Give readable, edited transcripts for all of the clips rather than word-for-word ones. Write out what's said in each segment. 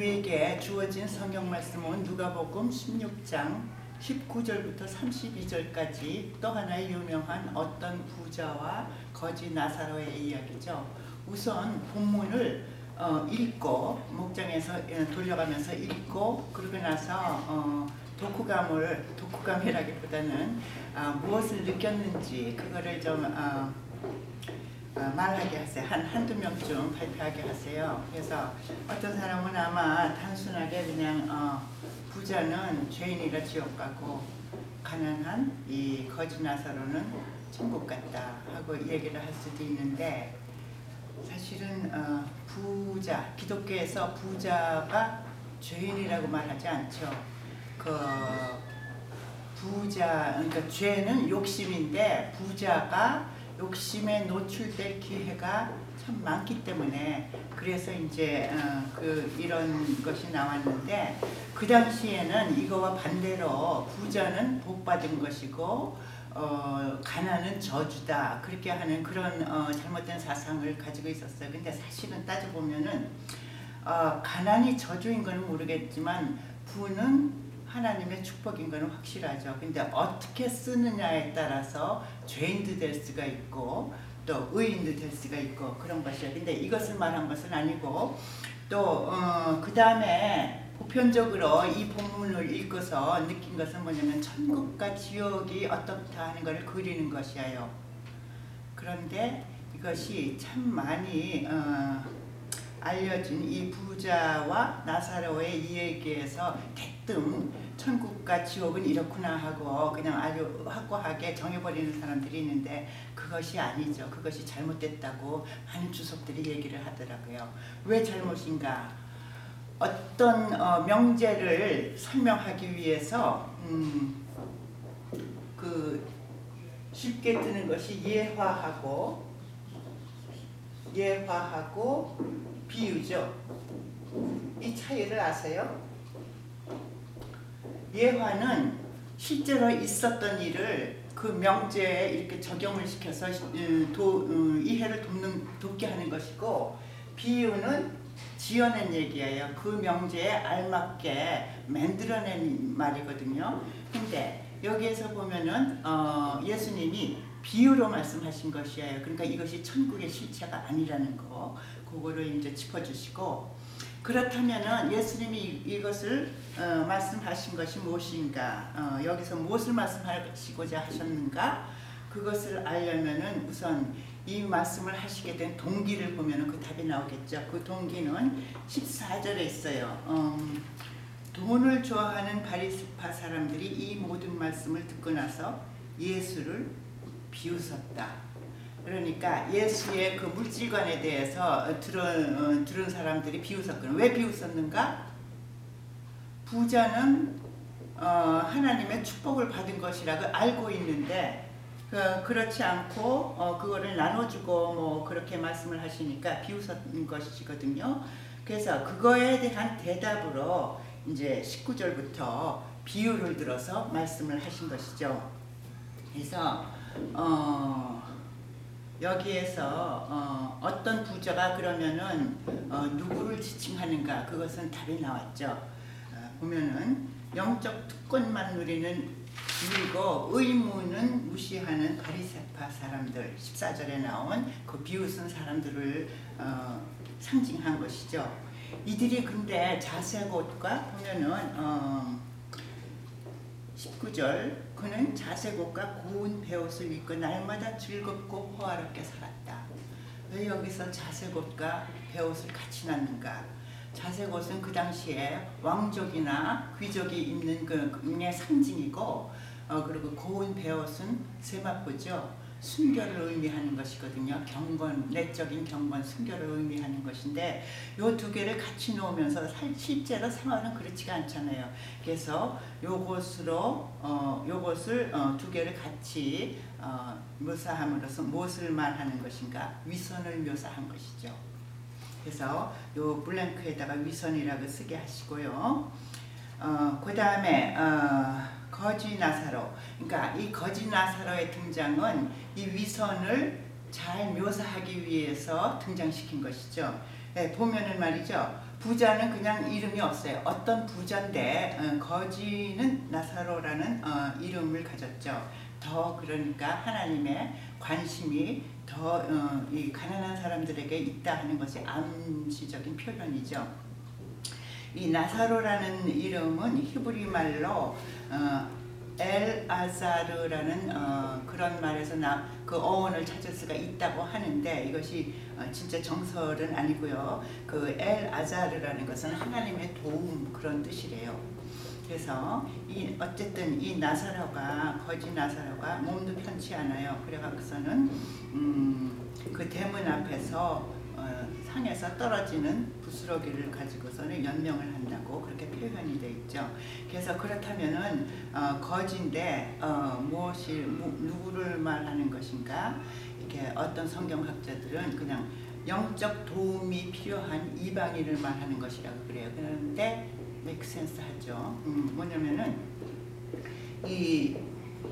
우리에게 주어진 성경 말씀은 누가복음 16장 19절부터 32절까지 또 하나의 유명한 어떤 부자와 거지 나사로의 이야기죠. 우선 본문을 읽고 목장에서 돌려가면서 읽고 그러고 나서 독후감이라기보다는 무엇을 느꼈는지 그거를 좀 말하게 하세요. 한두 명쯤 발표하게 하세요. 그래서 어떤 사람은 아마 단순하게 그냥 부자는 죄인이라 지옥 가고 가난한 이 거지 나사로는 천국 갔다 하고 얘기를 할 수도 있는데, 사실은 부자, 기독교에서 부자가 죄인이라고 말하지 않죠. 부자, 그러니까 죄는 욕심인데 부자가 욕심에 노출될 기회가 참 많기 때문에 그래서 이제 이런 것이 나왔는데, 그 당시에는 이거와 반대로 부자는 복 받은 것이고 가난은 저주다 그렇게 하는 그런 잘못된 사상을 가지고 있었어요. 근데 사실은 따져보면은 가난이 저주인 거는 모르겠지만 부는 하나님의 축복인 것은 확실하죠. 근데 어떻게 쓰느냐에 따라서 죄인도 될 수가 있고 또 의인도 될 수가 있고 그런 것이에요. 근데 이것을 말한 것은 아니고, 또 그 다음에 보편적으로 이 본문을 읽고서 느낀 것은 뭐냐면 천국과 지옥이 어떻다 하는 것을 그리는 것이에요. 그런데 이것이 참 많이 알려진 이 부자와 나사로의 이야기에서 대뜸 천국과 지옥은 이렇구나 하고 그냥 아주 확고하게 정해버리는 사람들이 있는데, 그것이 아니죠. 그것이 잘못됐다고 많은 주석들이 얘기를 하더라고요. 왜 잘못인가? 어떤 명제를 설명하기 위해서 쉽게 드는 것이 예화하고 비유죠. 이 차이를 아세요? 예화는 실제로 있었던 일을 그 명제에 이렇게 적용을 시켜서 이해를 돕게 하는 것이고, 비유는 지어낸 얘기예요. 그 명제에 알맞게 만들어낸 말이거든요. 근데 여기에서 보면은 예수님이 비유로 말씀하신 것이에요. 그러니까 이것이 천국의 실체가 아니라는 거, 그거를 이제 짚어주시고, 그렇다면은 예수님이 이것을 말씀하신 것이 무엇인가, 여기서 무엇을 말씀하시고자 하셨는가, 그것을 알려면은 우선 이 말씀을 하시게 된 동기를 보면은 그 답이 나오겠죠. 그 동기는 14절에 있어요. 돈을 좋아하는 바리새파 사람들이 이 모든 말씀을 듣고 나서 예수를 비웃었다. 그러니까 예수의 그 물질관에 대해서 들은 사람들이 비웃었거든요. 왜 비웃었는가? 부자는 하나님의 축복을 받은 것이라고 알고 있는데 그렇지 않고 그거를 나눠주고 뭐 그렇게 말씀을 하시니까 비웃은 것이거든요. 그래서 그거에 대한 대답으로 이제 19절부터 비유를 들어서 말씀을 하신 것이죠. 그래서 여기에서 어떤 부자가 그러면은 누구를 지칭하는가, 그것은 답이 나왔죠. 보면은 영적 특권만 누리는 그리고 의무는 무시하는 바리새파 사람들, 14절에 나온 그 비웃은 사람들을 상징한 것이죠. 이들이 근데 자색옷과 보면은 19절, 그는 자색옷과 고운 베옷을 입고 날마다 즐겁고 호화롭게 살았다. 왜 여기서 자색옷과 베옷을 같이 놨는가? 자색옷은 그 당시에 왕족이나 귀족이 입는 그의 상징이고, 그리고 고운 베옷은 세마포죠. 순결을 의미하는 것이거든요. 경건, 내적인 경건, 순결을 의미하는 것인데, 요 두 개를 같이 놓으면서 실제로 생활은 그렇지가 않잖아요. 그래서 요것을 두 개를 같이 묘사함으로써 무엇을 말하는 것인가? 위선을 묘사한 것이죠. 그래서 요 블랭크에다가 위선이라고 쓰게 하시고요. 그 다음에 거지 나사로, 그러니까 이 거지 나사로의 등장은 이 위선을 잘 묘사하기 위해서 등장시킨 것이죠. 네, 보면은 말이죠. 부자는 그냥 이름이 없어요. 어떤 부자인데 거지는 나사로라는 이름을 가졌죠. 더 그러니까 하나님의 관심이 더 이 가난한 사람들에게 있다 하는 것이 암시적인 표현이죠. 이 나사로라는 이름은 히브리 말로 엘아자르라는 그런 말에서 그 어원을 찾을 수가 있다고 하는데 이것이 진짜 정설은 아니고요. 그 엘아자르라는 것은 하나님의 도움 그런 뜻이래요. 그래서 어쨌든 이 나사로가 거지 나사로가 몸도 편치 않아요. 그래갖고서는 그 대문 앞에서 상에서 떨어지는 부스러기를 가지고서는 연명을 한다고 그렇게 표현이 되어 있죠. 그래서 그렇다면은 거지인데 누구를 말하는 것인가? 이렇게 어떤 성경학자들은 그냥 영적 도움이 필요한 이방인을 말하는 것이라고 그래요. 그런데 make sense 하죠. 뭐냐면은 이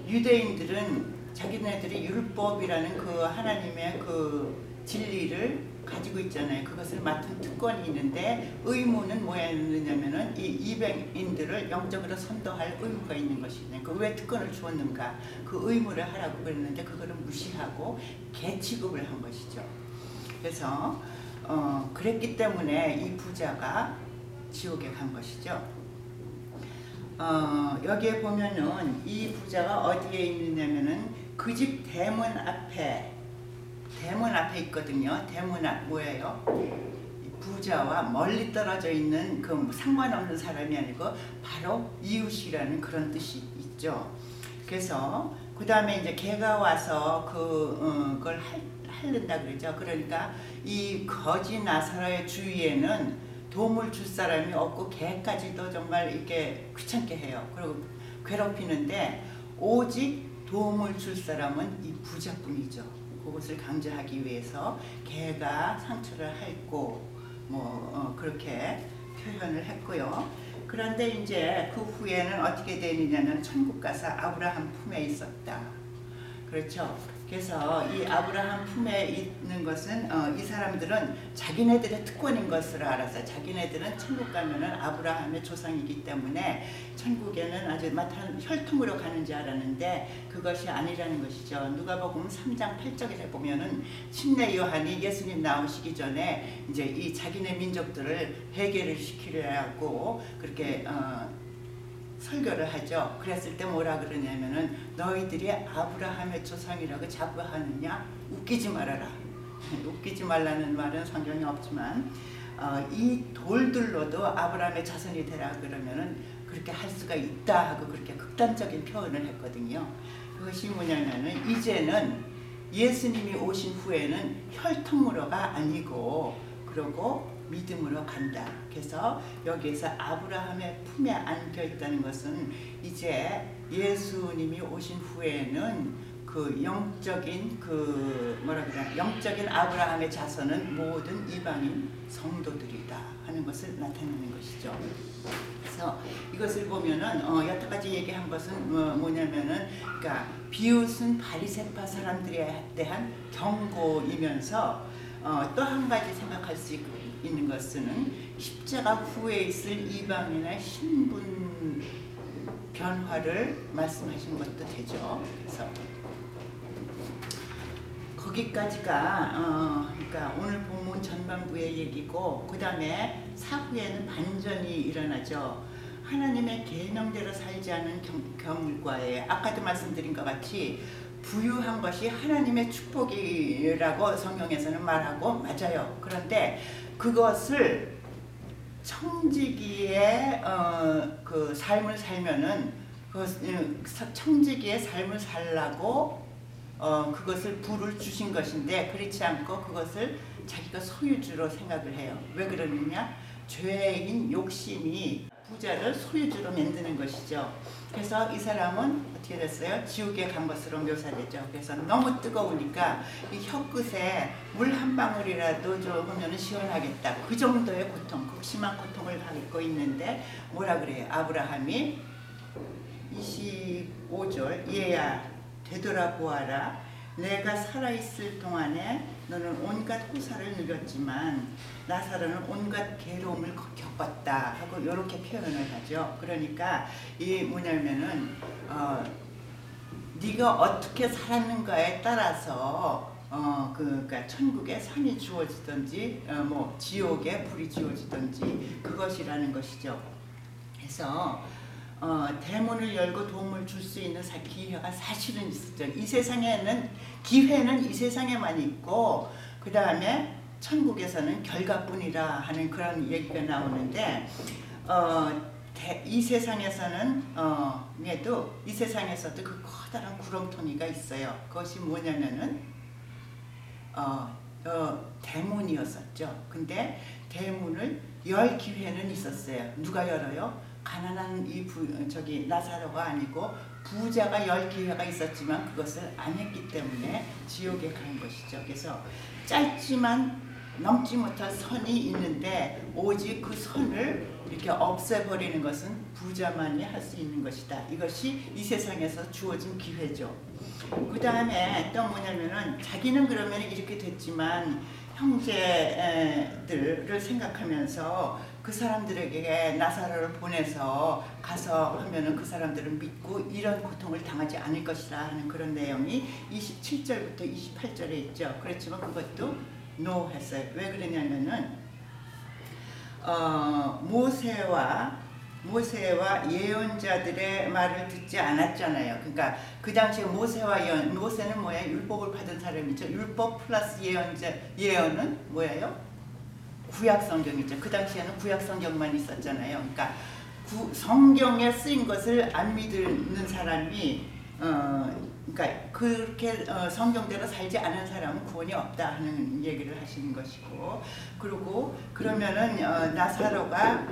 유대인들은 자기네들이 율법이라는 그 하나님의 그 진리를 가지고 있잖아요. 그것을 맡은 특권이 있는데 의무는 뭐였느냐면은 이 이방인들을 영적으로 선도할 의무가 있는 것이네. 그 왜 특권을 주었는가? 그 의무를 하라고 그랬는데 그거를 무시하고 개취급을 한 것이죠. 그래서 그랬기 때문에 이 부자가 지옥에 간 것이죠. 여기에 보면은 이 부자가 어디에 있느냐면은 그 집 대문 앞에 있거든요. 대문 앞 뭐예요? 부자와 멀리 떨어져 있는 그 상관없는 사람이 아니고 바로 이웃이라는 그런 뜻이 있죠. 그래서 그 다음에 이제 개가 와서 그걸 핥는다 그러죠. 그러니까 이 거지 나사로의 주위에는 도움을 줄 사람이 없고 개까지도 정말 이렇게 귀찮게 해요. 그리고 괴롭히는데 오직 도움을 줄 사람은 이 부자뿐이죠. 그것을 강조하기 위해서 개가 상처를 핥고 그렇게 표현을 했고요. 그런데 이제 그 후에는 어떻게 되느냐면 천국 가서 아브라함 품에 있었다. 그렇죠. 그래서 이 아브라함 품에 있는 것은 이 사람들은 자기네들의 특권인 것을 알아서 자기네들은 천국 가면은 아브라함의 조상이기 때문에 천국에는 아주 마땅한 혈통으로 가는 줄 알았는데 그것이 아니라는 것이죠. 누가복음 3장 8절에 보면은 침례 요한이 예수님 나오시기 전에 이제 이 자기네 민족들을 회개를 시키려고 그렇게 설교를 하죠. 그랬을 때 뭐라 그러냐면은 너희들이 아브라함의 조상이라고 자꾸 하느냐? 웃기지 말아라. 웃기지 말라는 말은 성경에 없지만 이 돌들로도 아브라함의 자손이 되라 그러면은 그렇게 할 수가 있다 하고 그렇게 극단적인 표현을 했거든요. 그것이 뭐냐면은 이제는 예수님이 오신 후에는 혈통으로가 아니고 그러고 믿음으로 간다. 그래서 여기에서 아브라함의 품에 안겨 있다는 것은 이제 예수님이 오신 후에는 그 영적인 영적인 아브라함의 자손은 모든 이방인 성도들이다 하는 것을 나타내는 것이죠. 그래서 이것을 보면은 여태까지 얘기한 것은 뭐냐면은 그러니까 비웃은 바리새파 사람들에 대한 경고이면서 또 한 가지 생각할 수 있는 것은 십자가 후에 있을 이방인의 신분 변화를 말씀하신 것도 되죠. 그래서 거기까지가 그러니까 오늘 본문 전반부의 얘기고 그 다음에 사후에는 반전이 일어나죠. 하나님의 계명대로 살지 않은 경우과에 아까도 말씀드린 것 같이 부유한 것이 하나님의 축복이라고 성경에서는 말하고 맞아요. 그런데 그것을 청지기의 그 삶을 살면은 청지기의 삶을 살라고 그것을 부를 주신 것인데 그렇지 않고 그것을 자기가 소유주로 생각을 해요. 왜 그러느냐? 죄인 욕심이 부자를 소유주로 만드는 것이죠. 그래서 이 사람은 어떻게 됐어요? 지옥에 간 것으로 묘사되죠. 그래서 너무 뜨거우니까 이 혀끝에 물 한 방울이라도 좀 시원하겠다. 그 정도의 고통, 극심한 고통을 받고 있는데 뭐라 그래요? 아브라함이 25절 얘야 되돌아보아라. 내가 살아있을 동안에 너는 온갖 호사를 누렸지만 나사로는 온갖 괴로움을 겪었다 하고 이렇게 표현을 하죠. 그러니까 이 뭐냐면은 네가 어떻게 살았는가에 따라서 그러니까 천국에 산이 주어지든지 뭐 지옥에 불이 주어지든지 그것이라는 것이죠. 그래서 대문을 열고 도움을 줄 수 있는 기회가 사실은 있었죠. 이 세상에는 기회는 이 세상에만 있고 그 다음에 천국에서는 결과뿐이라 하는 그런 얘기가 나오는데 이 세상에서는 이 세상에서도 그 커다란 구렁텅이가 있어요. 그것이 뭐냐면은 대문이었었죠. 근데 대문을 열 기회는 있었어요. 누가 열어요? 가난한 나사로가 아니고 부자가 열 기회가 있었지만 그것을 안 했기 때문에 지옥에 간 것이죠. 그래서 짧지만 넘지 못할 선이 있는데 오직 그 선을 이렇게 없애버리는 것은 부자만이 할 수 있는 것이다. 이것이 이 세상에서 주어진 기회죠. 그 다음에 또 뭐냐면은 자기는 그러면 이렇게 됐지만 형제들을 생각하면서 그 사람들에게 나사로를 보내서 가서 하면은 그 사람들은 믿고 이런 고통을 당하지 않을 것이라 하는 그런 내용이 27절부터 28절에 있죠. 그렇지만 그것도 노 했어요. 왜 그러냐면은 모세와 예언자들의 말을 듣지 않았잖아요. 그러니까 그 당시에 모세는 뭐예요? 율법을 받은 사람이죠. 율법 플러스 예언은 뭐예요? 구약 성경이죠. 그 당시에는 구약 성경만 있었잖아요. 그러니까 성경에 쓰인 것을 안 믿는 사람이 그러니까 그렇게 성경대로 살지 않은 사람은 구원이 없다 하는 얘기를 하시는 것이고, 그리고 그러면은 나사로가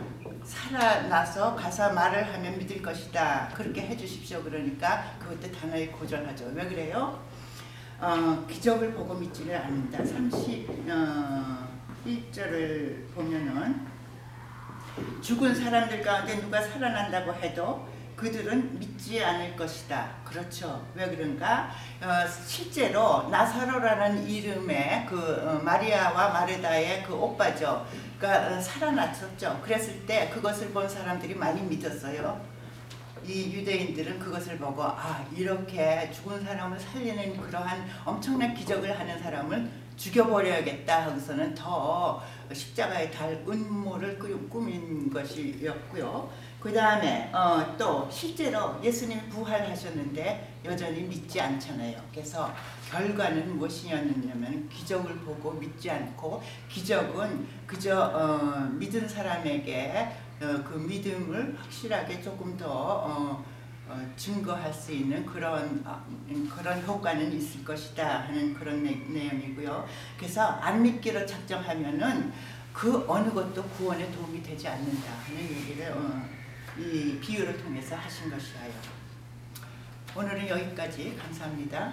살아나서 가서 말을 하면 믿을 것이다. 그렇게 해주십시오. 그러니까 그것도 단호히 거절하죠. 왜 그래요? 기적을 보고 믿지를 않는다. 31절을 보면은 죽은 사람들 가운데 누가 살아난다고 해도 그들은 믿지 않을 것이다. 그렇죠. 왜 그런가? 실제로 나사로라는 이름의 마리아와 마르다의 그 오빠죠. 그러니까 살아났었죠. 그랬을 때 그것을 본 사람들이 많이 믿었어요. 이 유대인들은 그것을 보고 이렇게 죽은 사람을 살리는 그러한 엄청난 기적을 하는 사람을 죽여버려야겠다 하고서는 더 십자가에 달 음모를 꾸민 것이었고요. 그 다음에 또 실제로 예수님이 부활하셨는데 여전히 믿지 않잖아요. 그래서 결과는 무엇이었냐면 기적을 보고 믿지 않고, 기적은 그저 믿은 사람에게 그 믿음을 확실하게 조금 더 증거할 수 있는 그런 효과는 있을 것이다 하는 그런 내용이고요. 그래서 안 믿기로 작정하면은 그 어느 것도 구원에 도움이 되지 않는다 하는 얘기를 이 비유를 통해서 하신 것이에요. 오늘은 여기까지. 감사합니다.